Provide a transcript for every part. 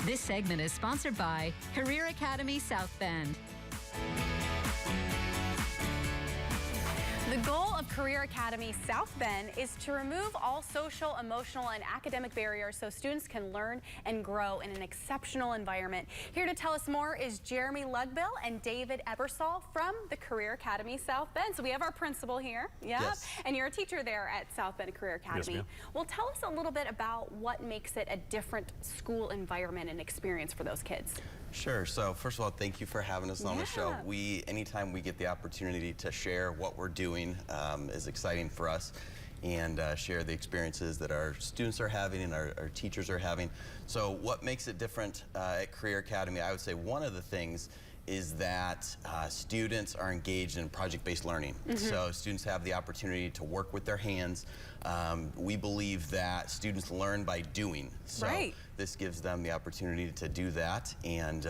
This segment is sponsored by Career Academy South Bend. The goal of Career Academy South Bend is to remove all social, emotional, and academic barriers so students can learn and grow in an exceptional environment. Here to tell us more is Jeremy Lugbill and David Ebersol from the Career Academy South Bend. So we have our principal here, Yes. And you're a teacher there at South Bend Career Academy. Yes, well, tell us a little bit about what makes it a different school environment and experience for those kids. Sure. So first of all, thank you for having us on the show. Anytime we get the opportunity to share what we're doing is exciting for us, and share the experiences that our students are having and our teachers are having. So what makes it different at Career Academy? I would say one of the things is that students are engaged in project-based learning. So students have the opportunity to work with their hands. We believe that students learn by doing. So this gives them the opportunity to do that, and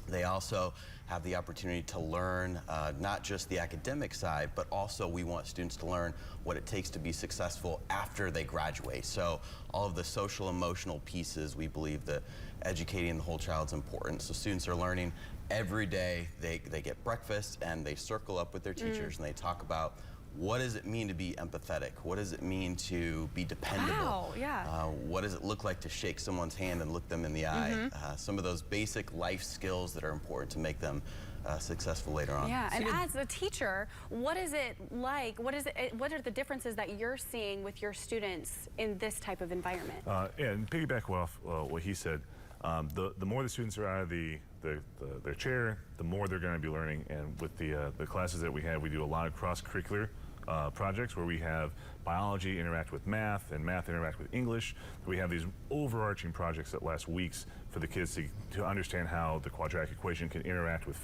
they also have the opportunity to learn not just the academic side, but also we want students to learn what it takes to be successful after they graduate. So all of the social emotional pieces, we believe that educating the whole child's important. So students are learning every day. They get breakfast and they circle up with their teachers and they talk about what does it mean to be empathetic? What does it mean to be dependable? What does it look like to shake someone's hand and look them in the eye? Some of those basic life skills that are important to make them successful later on. And as a teacher, what is it like? What are the differences that you're seeing with your students in this type of environment? And piggyback off what he said, the more the students are out of their chair, the more they're going to be learning. And with the classes that we have, we do a lot of cross-curricular projects where we have biology interact with math and math interact with English. We have these overarching projects that last weeks for the kids to understand how the quadratic equation can interact with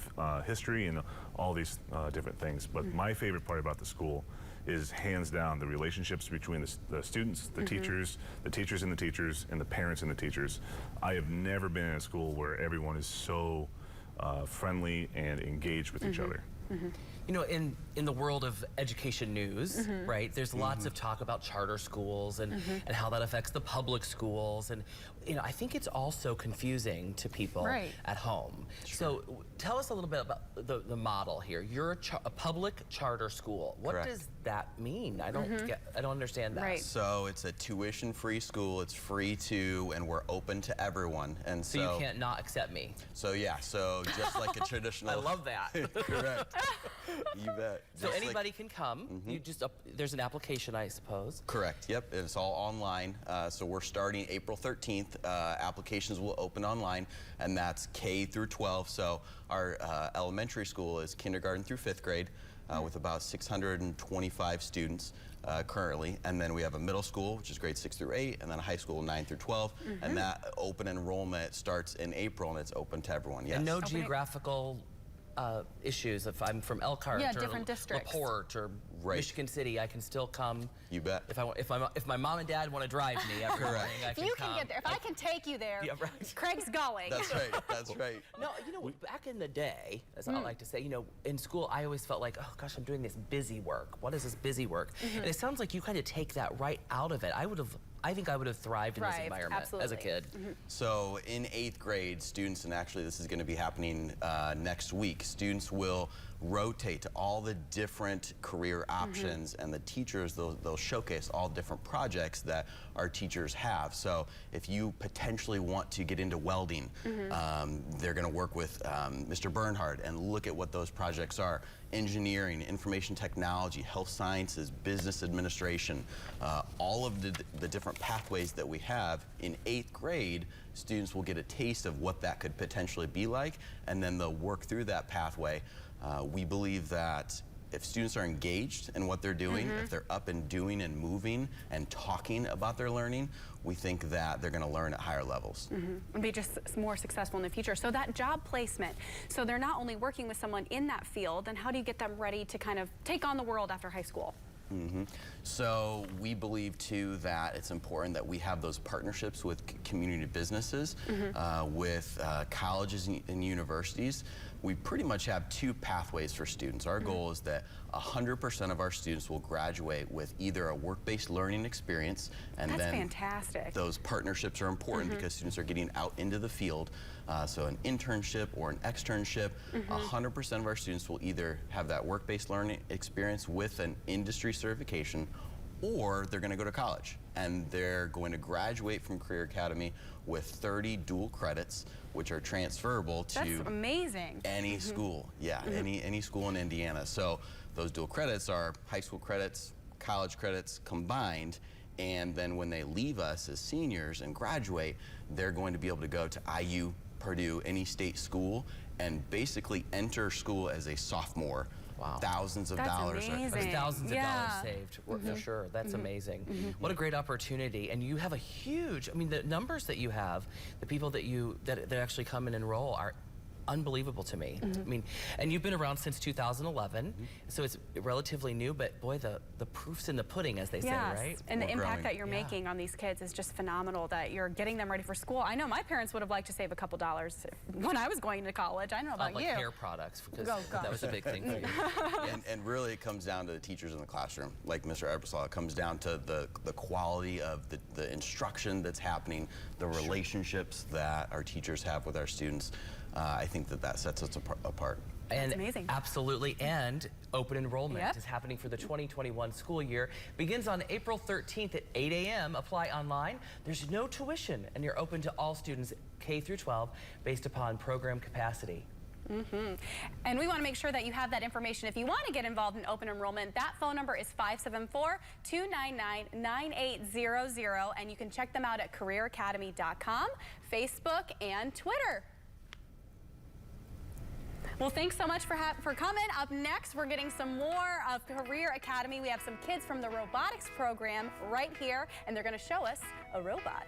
history and all these different things. But my favorite part about the school is hands down the relationships between the students, the teachers and the teachers, and the parents and the teachers. I have never been in a school where everyone is so friendly and engaged with each other. You know, in the world of education news, right, there's lots of talk about charter schools and how that affects the public schools. And, you know, I think it's also confusing to people at home. So tell us a little bit about the model here. You're a public charter school. What does that mean? I don't understand that. So it's a tuition-free school. It's free to, and we're open to everyone. And so you can't not accept me. So yeah, so just like a traditional. I love that. Correct. You bet. So anybody can come. You just there's an application, I suppose. Correct. Yep. It's all online. So we're starting April 13th. Applications will open online, and that's K through 12. So our elementary school is kindergarten through 5th grade. With about 625 students currently, and then we have a middle school, which is grade 6 through 8, and then a high school 9 through 12, and that open enrollment starts in April, and it's open to everyone. Yes. And no geographical issues. If I'm from Elkhart or different districts. LaPorte or Michigan City, I can still come. You bet. If my mom and dad want to drive me every morning, I can You come. can get there. If I can take you there, Craig's going. That's right. That's right. No, you know, back in the day, as I like to say, you know, in school, I always felt like, oh gosh, I'm doing this busy work. What is this busy work? And it sounds like you kind of take that right out of it. I think I would have thrived in this environment as a kid. So in 8th grade, students, and actually this is going to be happening next week, students will rotate to all the different career options, and the teachers, they'll showcase all different projects that our teachers have. So if you potentially want to get into welding, they're going to work with Mr. Bernhard and look at what those projects are. Engineering, information technology, health sciences, business administration, all of the different pathways that we have. In 8th grade, students will get a taste of what that could potentially be like, and then they'll work through that pathway. We believe that if students are engaged in what they're doing, if they're up and doing and moving and talking about their learning, we think that they're going to learn at higher levels. And be just more successful in the future. So that job placement, so they're not only working with someone in that field, then how do you get them ready to kind of take on the world after high school? So we believe too that it's important that we have those partnerships with community businesses, with colleges and universities, we pretty much have two pathways for students. Our goal is that 100% of our students will graduate with either a work-based learning experience, and That's then fantastic. those partnerships are important because students are getting out into the field. So an internship or an externship, 100% of our students will either have that work-based learning experience with an industry certification, or they're going to go to college and they're going to graduate from Career Academy with 30 dual credits, which are transferable to That's amazing. any school. Yeah, any school in Indiana. So those dual credits are high school credits, college credits combined, and then when they leave us as seniors and graduate, they're going to be able to go to IU, Purdue, any state school, and basically enter school as a sophomore. Wow. Thousands of That's dollars. amazing. That's thousands of Yeah. dollars saved, for sure. That's amazing. What a great opportunity. And you have a huge, I mean, the numbers that you have, the people that actually come and enroll are unbelievable to me. I mean, and you've been around since 2011, so it's relatively new, but boy, the proof's in the pudding, as they say, right? And the We're impact growing. that you're making on these kids is just phenomenal, that you're getting them ready for school. I know my parents would have liked to save a couple dollars when I was going to college. I don't know about Like you. hair products, because Oh, gosh. that was a big thing for you. And really it comes down to the teachers in the classroom. Like Mr. Ebersol, it comes down to the quality of the instruction that's happening, the relationships that our teachers have with our students. I think that sets us apart. And amazing. Absolutely, and open enrollment Yep. is happening for the 2021 school year. Begins on April 13th at 8 a.m. Apply online. There's no tuition, and you're open to all students K through 12 based upon program capacity. And we want to make sure that you have that information. If you want to get involved in open enrollment, that phone number is 574-299-9800, and you can check them out at careeracademy.com, Facebook, and Twitter. Well, thanks so much for coming. Up next, we're getting some more of Career Academy. We have some kids from the robotics program right here, and they're going to show us a robot.